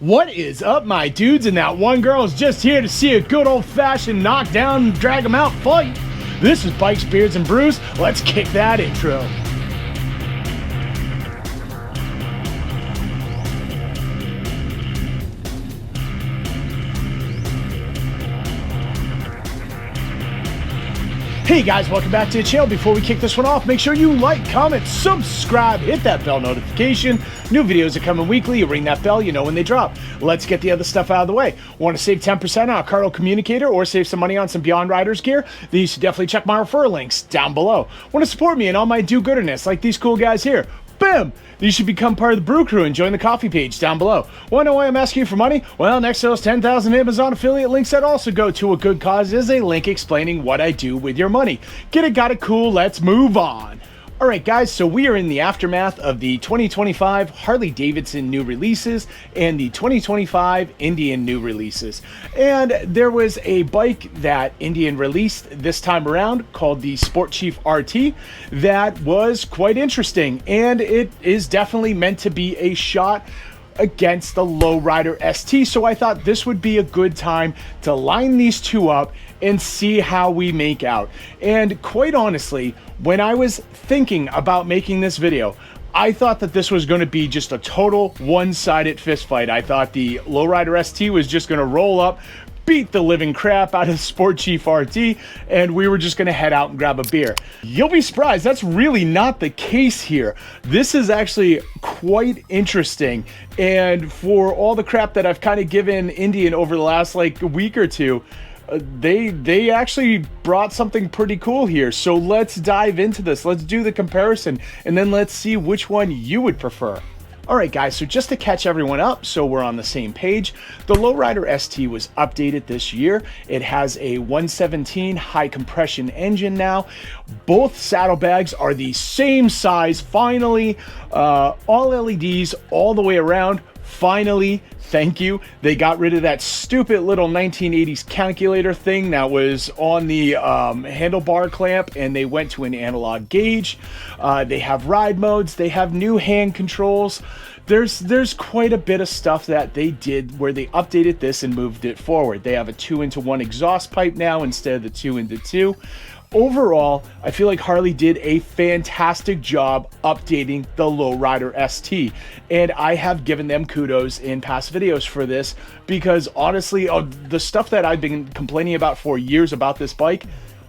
What is up, my dudes? And that one girl is just here to see a good old-fashioned knockdown, drag 'em out fight. This is Bikes, Beards, and Brews. Let's kick that intro. Hey guys, welcome back to the channel. Before we kick this one off, make sure you like, comment, subscribe, hit that bell notification. New videos are coming weekly. You ring that bell, you know when they drop. Let's get the other stuff out of the way. Want to save 10% on a Cardinal communicator or save some money on some Beyond Riders gear? Then you should definitely check my referral links down below. Want to support me and all my do-gooderness like these cool guys here? Boom! You should become part of the Brew Crew and join the coffee page down below. Want to know why I'm asking you for money? Well, next to those 10,000 Amazon affiliate links that also go to a good cause is a link explaining what I do with your money. Get it, got it, cool, let's move on. Alright guys, so we are in the aftermath of the 2025 Harley Davidson new releases and the 2025 Indian new releases. And there was a bike that Indian released this time around called the Sport Chief RT that was quite interesting, and it is definitely meant to be a shot against the Low Rider ST, so I thought this would be a good time to line these two up and see how we make out. And quite honestly, when I was thinking about making this video, I thought that this was going to be just a total one-sided fist fight. I thought the Low Rider ST was just going to roll up, beat the living crap out of Sport Chief RT, and we were just gonna head out and grab a beer. You'll be surprised, that's really not the case here. This is actually quite interesting, and for all the crap that I've kind of given Indian over the last like week or two, they actually brought something pretty cool here. So let's dive into this. Let's do the comparison, and then let's see which one you would prefer. Alright guys, so just to catch everyone up so we're on the same page, the Low Rider ST was updated this year. It has a 117 high compression engine now. Both saddlebags are the same size, finally. All LEDs all the way around, finally. Thank you. They got rid of that stupid little 1980s calculator thing that was on the handlebar clamp, and they went to an analog gauge. They have ride modes. They have new hand controls. There's quite a bit of stuff that they did where they updated this and moved it forward. They have a 2-into-1 exhaust pipe now instead of the 2-into-2. Overall, I feel like Harley did a fantastic job updating the Low Rider ST, and I have given them kudos in past videos for this because honestly, the stuff that I've been complaining about for years about this bike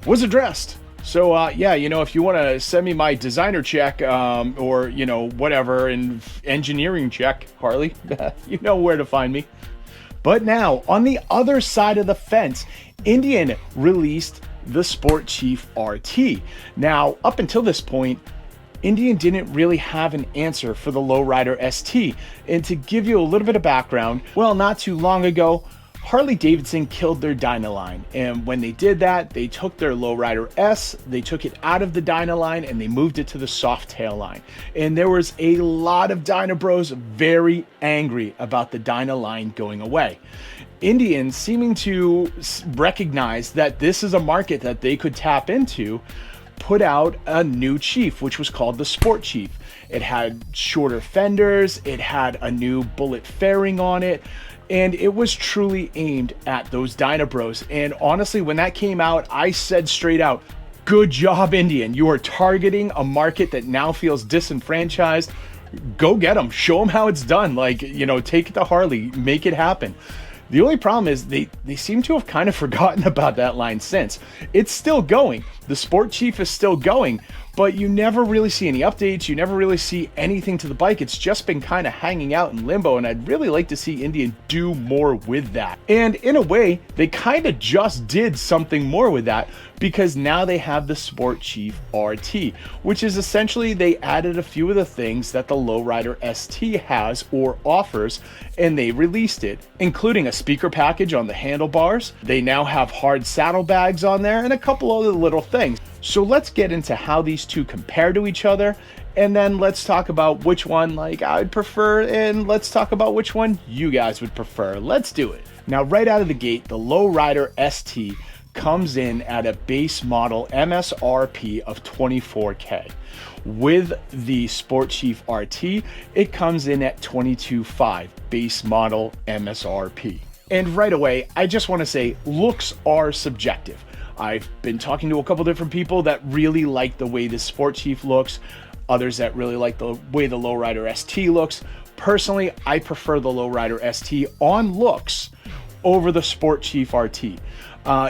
was addressed. So yeah, you know, if you want to send me my designer check or, you know, whatever, and engineering check, Harley, you know where to find me. But now, on the other side of the fence, Indian released the Sport Chief RT. Now, up until this point, Indian didn't really have an answer for the Low Rider ST. And to give you a little bit of background, well, not too long ago, Harley Davidson killed their Dyna line. And when they did that, they took their Low Rider S, they took it out of the Dyna line, and they moved it to the Softail line. And there was a lot of Dyna bros very angry about the Dyna line going away. Indian, seeming to recognize that this is a market that they could tap into, put out a new Chief, which was called the Sport Chief. It had shorter fenders, it had a new bullet fairing on it, and it was truly aimed at those Dyna bros. And honestly, when that came out, I said straight out, good job, Indian. You are targeting a market that now feels disenfranchised. Go get them. Show them how it's done. Like, you know, take it to Harley, make it happen. The only problem is they seem to have kind of forgotten about that line since. It's still going. The Sport Chief is still going, but you never really see any updates. You never really see anything to the bike. It's just been kind of hanging out in limbo, and I'd really like to see Indian do more with that. And in a way, they kind of just did something more with that, because now they have the Sport Chief RT, which is essentially they added a few of the things that the Low Rider ST has or offers, and they released it, including a speaker package on the handlebars. They now have hard saddlebags on there and a couple other little things. So let's get into how these two compare to each other, and then let's talk about which one like I'd prefer, and let's talk about which one you guys would prefer. Let's do it. Now, right out of the gate, the Low Rider ST comes in at a base model MSRP of $24K. With the Sport Chief RT, it comes in at $22,500 base model MSRP. And right away, I just want to say looks are subjective. I've been talking to a couple different people that really like the way the Sport Chief looks, others that really like the way the Low Rider ST looks. Personally, I prefer the Low Rider ST on looks over the Sport Chief RT.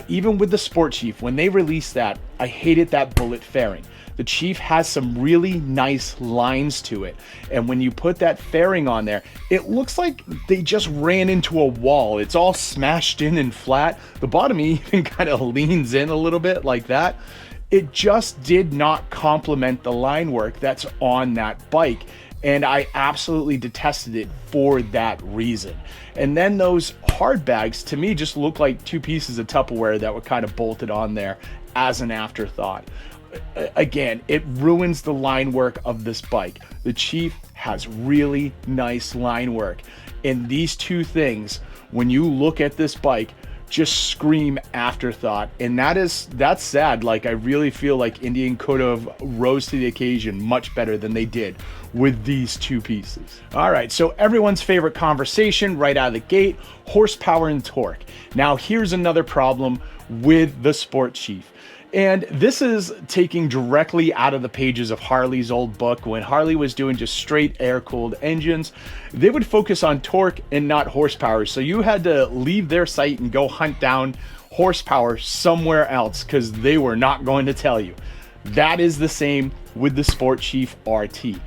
Even with the Sport Chief, when they released that, I hated that bullet fairing. The Chief has some really nice lines to it. And when you put that fairing on there, it looks like they just ran into a wall. It's all smashed in and flat. The bottom even kind of leans in a little bit like that. It just did not complement the line work that's on that bike. And I absolutely detested it for that reason. And then those hard bags to me just look like two pieces of Tupperware that were kind of bolted on there as an afterthought. Again, it ruins the line work of this bike. The Chief has really nice line work. And these two things, when you look at this bike, just scream afterthought. And that's sad. Like, I really feel like Indian could have rose to the occasion much better than they did with these two pieces. All right, so everyone's favorite conversation right out of the gate, horsepower and torque. Now here's another problem with the Sport Chief. And this is taking directly out of the pages of Harley's old book. When Harley was doing just straight air-cooled engines, they would focus on torque and not horsepower. So you had to leave their site and go hunt down horsepower somewhere else because they were not going to tell you. That is the same with the Sport Chief RT.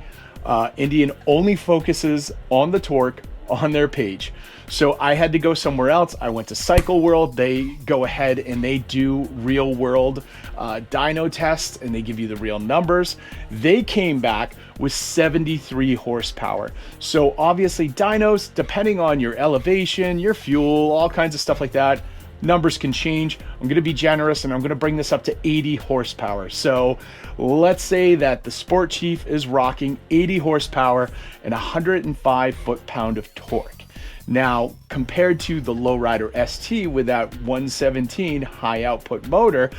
Indian only focuses on the torque on their page. So I had to go somewhere else. I went to Cycle World. They go ahead and they do real world dyno tests and they give you the real numbers. They came back with 73 horsepower. So obviously dynos, depending on your elevation, your fuel, all kinds of stuff like that, numbers can change. I'm going to be generous and I'm going to bring this up to 80 horsepower. So let's say that the Sport Chief is rocking 80 horsepower and 105 foot-pound of torque. Now, compared to the Low Rider ST with that 117 high output motor,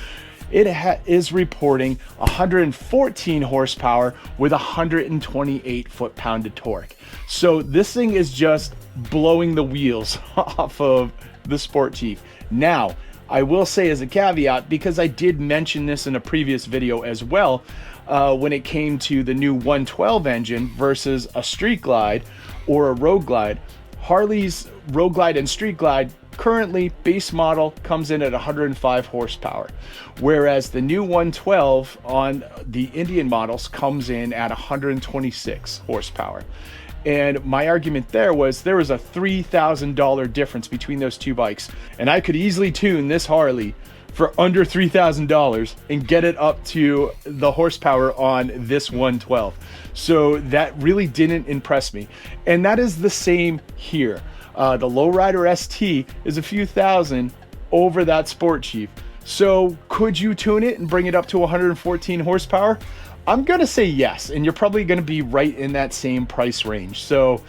it is reporting 114 horsepower with 128 foot-pound of torque. So this thing is just blowing the wheels off of the Sport Chief. Now, I will say as a caveat, because I did mention this in a previous video as well, when it came to the new 112 engine versus a Street Glide or a Road Glide, Harley's Road Glide and Street Glide currently base model comes in at 105 horsepower, whereas the new 112 on the Indian models comes in at 126 horsepower. And my argument there was a $3,000 difference between those two bikes, and I could easily tune this Harley for under $3,000 and get it up to the horsepower on this 112. So that really didn't impress me. And that is the same here. The Low Rider ST is a few thousand over that Sport Chief. So could you tune it and bring it up to 114 horsepower? I'm gonna say yes, and you're probably gonna be right in that same price range. So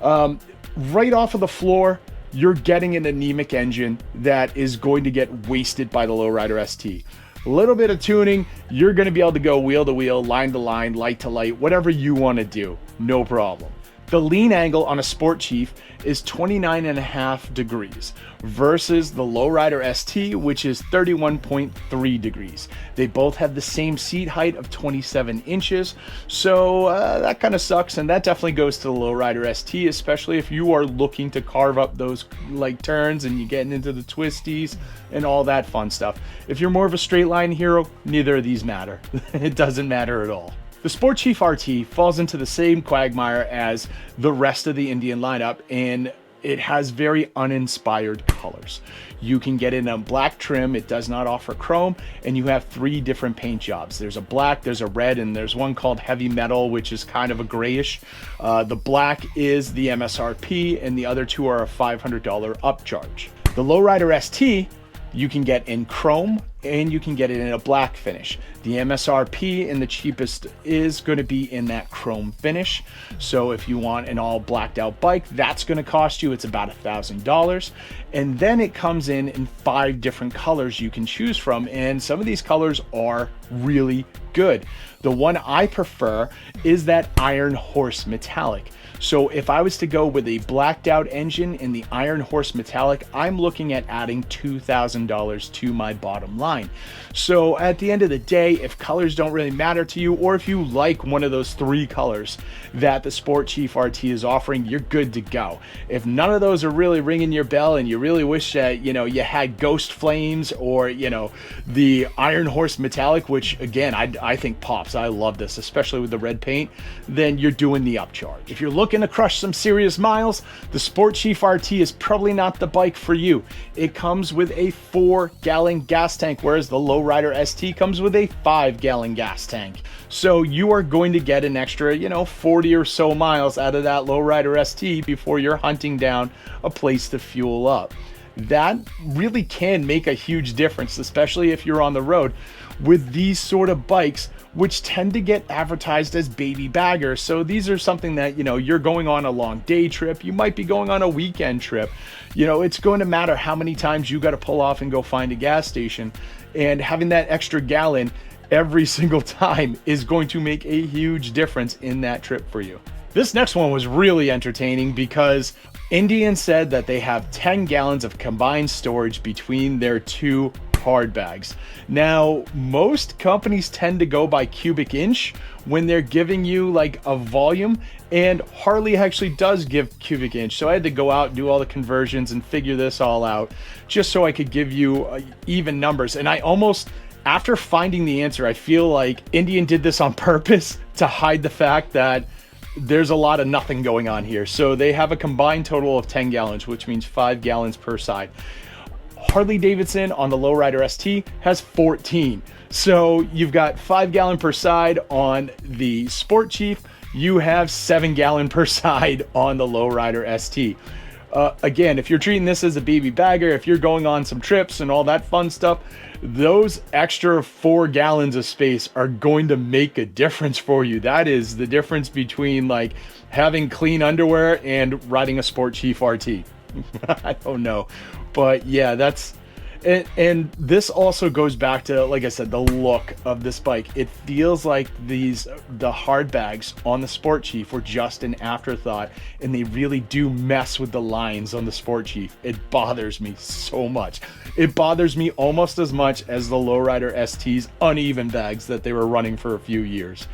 right off of the floor, you're getting an anemic engine that is going to get wasted by the Low Rider ST. A little bit of tuning, you're going to be able to go wheel to wheel, line to line, light to light, whatever you want to do, no problem. The lean angle on a Sport Chief is 29.5 degrees versus the Low Rider ST, which is 31.3 degrees. They both have the same seat height of 27 inches. So that kind of sucks. And that definitely goes to the Low Rider ST, especially if you are looking to carve up those like turns and you're getting into the twisties and all that fun stuff. If you're more of a straight line hero, neither of these matter. It doesn't matter at all. The Sport Chief RT falls into the same quagmire as the rest of the Indian lineup, and it has very uninspired colors. You can get it in a black trim, it does not offer chrome, and you have 3 different paint jobs. There's a black, there's a red, and there's one called heavy metal, which is kind of a grayish. The black is the MSRP, and the other 2 are a $500 upcharge. The Low Rider ST you can get in chrome and you can get it in a black finish. The MSRP and the cheapest is going to be in that chrome finish. So if you want an all blacked out bike, that's going to cost you, it's about $1,000. And then it comes in 5 different colors you can choose from, and some of these colors are really good. The one I prefer is that Iron Horse Metallic. So if I was to go with a blacked out engine in the Iron Horse Metallic, I'm looking at adding $2,000 to my bottom line. So at the end of the day, if colors don't really matter to you, or if you like one of those 3 colors that the Sport Chief RT is offering, you're good to go. If none of those are really ringing your bell and you really wish that, you know, you had Ghost Flames or, you know, the Iron Horse Metallic, which again, I think pops. I love this, especially with the red paint, then you're doing the upcharge. If you're looking to crush some serious miles, the Sport Chief RT is probably not the bike for you. It comes with a 4-gallon gas tank, whereas the Low Rider ST comes with a 5-gallon gas tank. So you are going to get an extra, you know, 40 or so miles out of that Low Rider ST before you're hunting down a place to fuel up. That really can make a huge difference, especially if you're on the road with these sort of bikes, which tend to get advertised as baby baggers. So these are something that, you know, you're going on a long day trip, you might be going on a weekend trip, you know, it's going to matter how many times you got to pull off and go find a gas station, and having that extra gallon every single time is going to make a huge difference in that trip for you. This next one was really entertaining because Indian said that they have 10 gallons of combined storage between their 2 hard bags. Now, most companies tend to go by cubic inch when they're giving you like a volume, and Harley actually does give cubic inch. So I had to go out and do all the conversions and figure this all out just so I could give you even numbers. And I almost, after finding the answer, I feel like Indian did this on purpose to hide the fact that there's a lot of nothing going on here. So they have a combined total of 10 gallons, which means 5 gallons per side. Harley Davidson on the Low Rider ST has 14. So you've got 5 gallon per side on the Sport Chief. You have 7 gallon per side on the Low Rider ST. Again, if you're treating this as a baby bagger, if you're going on some trips and all that fun stuff, those extra 4 gallons of space are going to make a difference for you. That is the difference between like having clean underwear and riding a Sport Chief RT. I don't know, but yeah, that's and this also goes back to, like I said, the look of this bike. It feels like the hard bags on the Sport Chief were just an afterthought, and they really do mess with the lines on the Sport Chief. It bothers me so much. It bothers me almost as much as the Low Rider ST's uneven bags that they were running for a few years.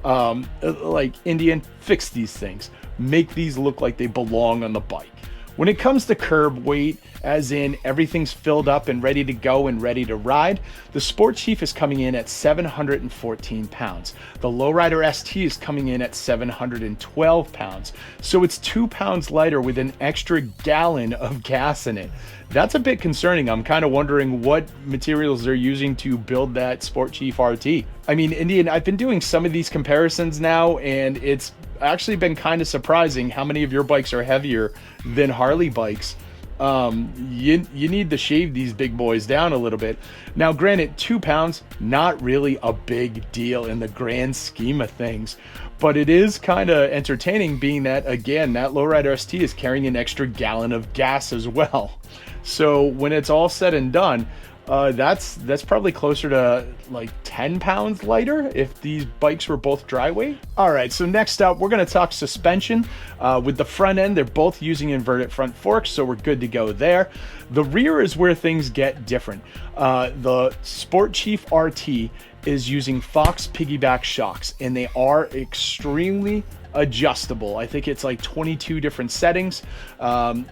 Like, Indian, fix these things. Make these look like they belong on the bike. When it comes to curb weight, as in everything's filled up and ready to go and ready to ride, the Sport Chief is coming in at 714 pounds. The Low Rider ST is coming in at 712 pounds. So it's 2 pounds lighter with an extra gallon of gas in it. That's a bit concerning. I'm kind of wondering what materials they're using to build that Sport Chief RT. I mean, Indian, I've been doing some of these comparisons now, and it's actually been kind of surprising how many of your bikes are heavier than Harley bikes. You need to shave these big boys down a little bit. Now, granted, 2 pounds, not really a big deal in the grand scheme of things, but it is kind of entertaining, being that, again, that Low Rider ST is carrying an extra gallon of gas as well. So when it's all said and done, that's probably closer to like 10 pounds lighter if these bikes were both dry weight. All right, so next up, we're going to talk suspension. With the front end, they're both using inverted front forks, so we're good to go there. The rear is where things get different. The Sport Chief RT is using Fox piggyback shocks, and they are extremely adjustable. I think it's like 22 different settings.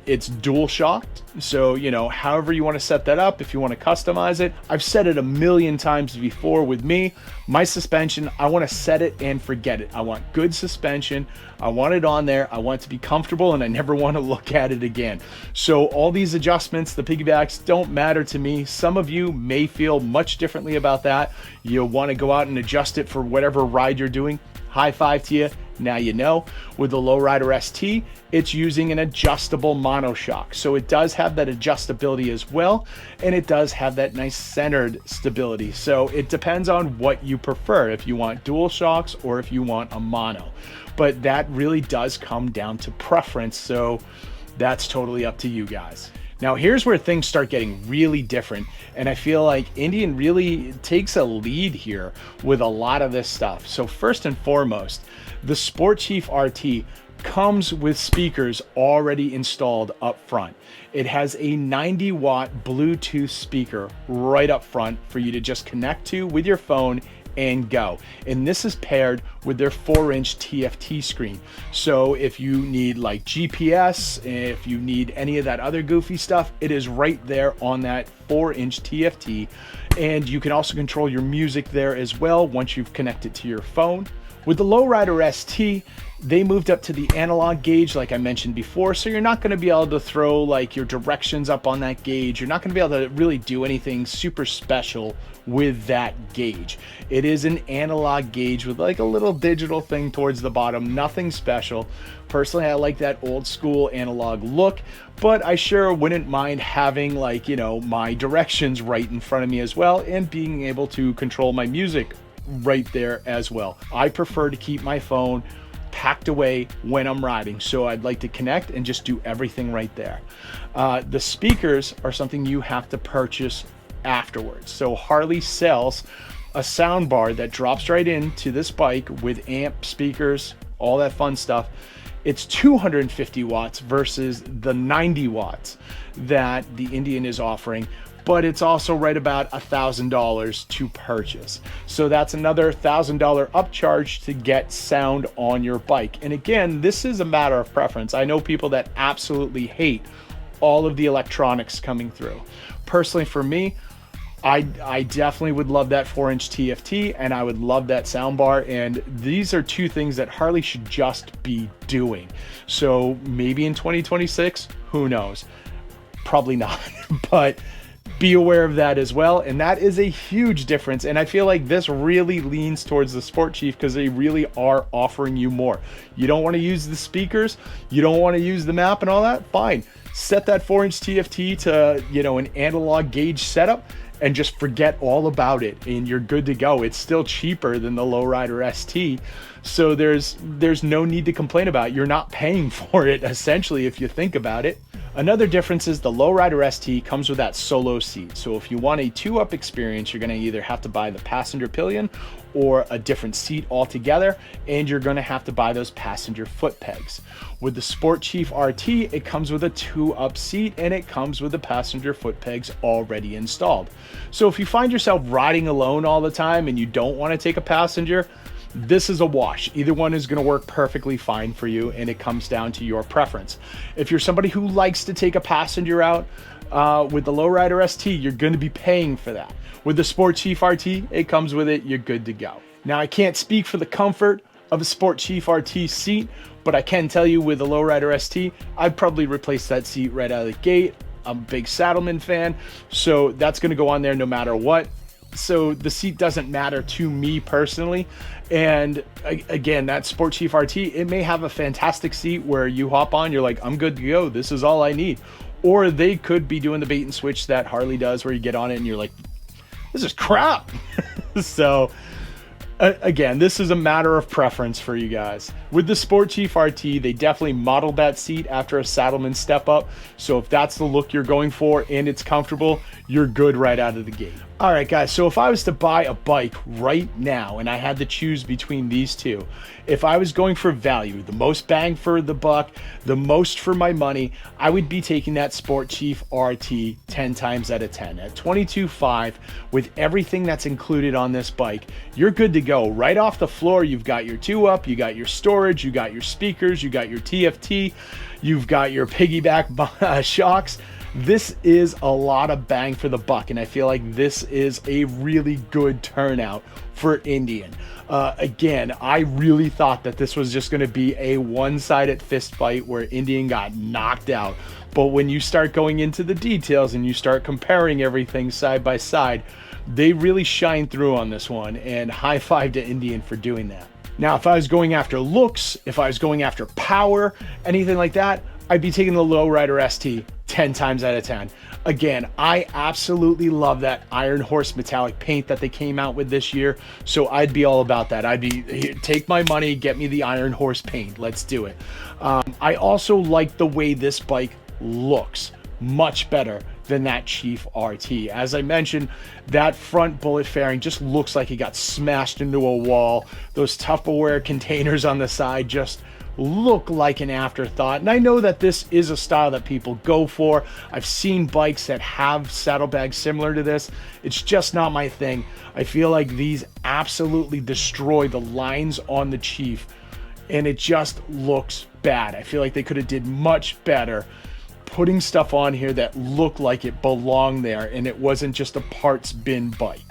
It's dual shocked, so you know, however you want to set that up, if you want to customize it. I've said it a million times before with me, my suspension, I want to set it and forget it. I want good suspension, I want it on there, I want it to be comfortable, and I never want to look at it again. So all these adjustments, the piggybacks, don't matter to me. Some of you may feel much differently about that. You'll want to go out and adjust it for whatever ride you're doing. High five to you. Now you know. With the Low Rider ST, it's using an adjustable monoshock. So it does have that adjustability as well, and it does have that nice centered stability. So it depends on what you prefer, if you want dual shocks or if you want a mono. But that really does come down to preference, so that's totally up to you guys. Now here's where things start getting really different, and I feel like Indian really takes a lead here with a lot of this stuff. So first and foremost, the Sport Chief RT comes with speakers already installed up front. It has a 90-watt Bluetooth speaker right up front for you to just connect to with your phone and go. And this is paired with their 4-inch TFT screen. So if you need like GPS, if you need any of that other goofy stuff, it is right there on that 4-inch TFT. And you can also control your music there as well once you've connected to your phone. With the Low Rider ST, they moved up to the analog gauge like I mentioned before, so you're not going to be able to throw like your directions up on that gauge. You're not going to be able to really do anything super special with that gauge. It is an analog gauge with like a little digital thing towards the bottom, nothing special. Personally, I like that old school analog look, but I sure wouldn't mind having like, you know, my directions right in front of me as well, and being able to control my music right there as well. I prefer to keep my phone packed away when I'm riding, so I'd like to connect and just do everything right there. The speakers are something you have to purchase afterwards. So Harley sells a sound bar that drops right into this bike with amp, speakers, all that fun stuff. It's 250 watts versus the 90 watts that the Indian is offering, but it's also right about $1,000 to purchase. So that's another $1,000 upcharge to get sound on your bike. And again, this is a matter of preference. I know people that absolutely hate all of the electronics coming through. Personally, for me, I definitely would love that 4-inch TFT, and I would love that soundbar, and these are two things that Harley should just be doing. So maybe in 2026, who knows? Probably not, but be aware of that as well. And that is a huge difference, and I feel like this really leans towards the Sport Chief because they really are offering you more. You don't want to use the speakers, you don't want to use the map and all that, fine. Set that 4-inch TFT to, you know, an analog gauge setup and just forget all about it, and you're good to go. It's still cheaper than the Low Rider ST, so there's no need to complain about it. You're not paying for it essentially if you think about it. Another difference is the Low Rider ST comes with that solo seat. So if you want a 2-up experience, you're gonna either have to buy the passenger pillion or a different seat altogether, and you're gonna have to buy those passenger foot pegs. With the Sport Chief RT, it comes with a 2-up seat, and it comes with the passenger foot pegs already installed. So if you find yourself riding alone all the time and you don't wanna take a passenger, this is a wash. Either one is going to work perfectly fine for you, and it comes down to your preference. If you're somebody who likes to take a passenger out with the Low Rider ST, you're going to be paying for that. With the Sport Chief RT, it comes with it, you're good to go. Now, I can't speak for the comfort of a Sport Chief RT seat, but I can tell you with the Low Rider ST, I'd probably replace that seat right out of the gate. I'm a big Saddleman fan, so that's going to go on there no matter what. So the seat doesn't matter to me personally. And again, that Sport Chief RT, it may have a fantastic seat where you hop on, you're like, I'm good to go, this is all I need. Or they could be doing the bait and switch that Harley does where you get on it and you're like, this is crap. So again, this is a matter of preference for you guys. With the Sport Chief RT, they definitely modeled that seat after a Saddleman step up. So if that's the look you're going for and it's comfortable, you're good right out of the gate. All right, guys, so if I was to buy a bike right now and I had to choose between these two, if I was going for value, the most bang for the buck, the most for my money, I would be taking that Sport Chief RT 10 times out of 10. At $22,500, with everything that's included on this bike, you're good to go. Right off the floor, you've got your 2-up, you got your storage, you got your speakers, you got your TFT, you've got your piggyback shocks. This is a lot of bang for the buck, and I feel like this is a really good turnout for Indian. Again, I really thought that this was just going to be a one-sided fist fight where Indian got knocked out. But when you start going into the details and you start comparing everything side by side, they really shine through on this one, and high five to Indian for doing that. Now, if I was going after looks, if I was going after power, anything like that, I'd be taking the Low Rider ST 10 times out of 10. Again, I absolutely love that Iron Horse metallic paint that they came out with this year. So I'd be all about that. I'd be, take my money, get me the Iron Horse paint. Let's do it. I also like the way this bike looks. Much better than that Chief RT. As I mentioned, that front bullet fairing just looks like it got smashed into a wall. Those Tupperware containers on the side just look like an afterthought. And I know that this is a style that people go for. I've seen bikes that have saddlebags similar to this. It's just not my thing. I feel like these absolutely destroy the lines on the Chief, and it just looks bad. I feel like they could have did much better putting stuff on here that looked like it belonged there and it wasn't just a parts bin bike.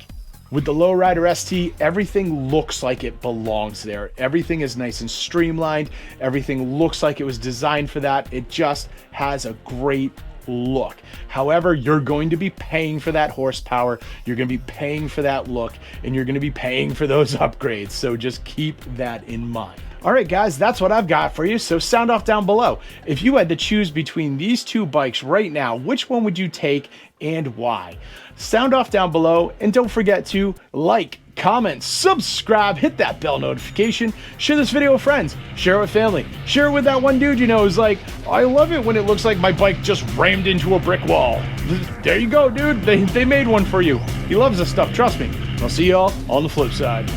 With the Low Rider ST, everything looks like it belongs there. Everything is nice and streamlined. Everything looks like it was designed for that. It just has a great look. However, you're going to be paying for that horsepower. You're going to be paying for that look, and you're going to be paying for those upgrades. So just keep that in mind. All right, guys, that's what I've got for you. So sound off down below. If you had to choose between these two bikes right now, which one would you take and why? Sound off down below, and don't forget to like, comment, subscribe, hit that bell notification, share this video with friends, share it with family, share it with that one dude you know who's like, I love it when it looks like my bike just rammed into a brick wall. There you go, dude. They made one for you. He loves this stuff, trust me. I'll see y'all on the flip side.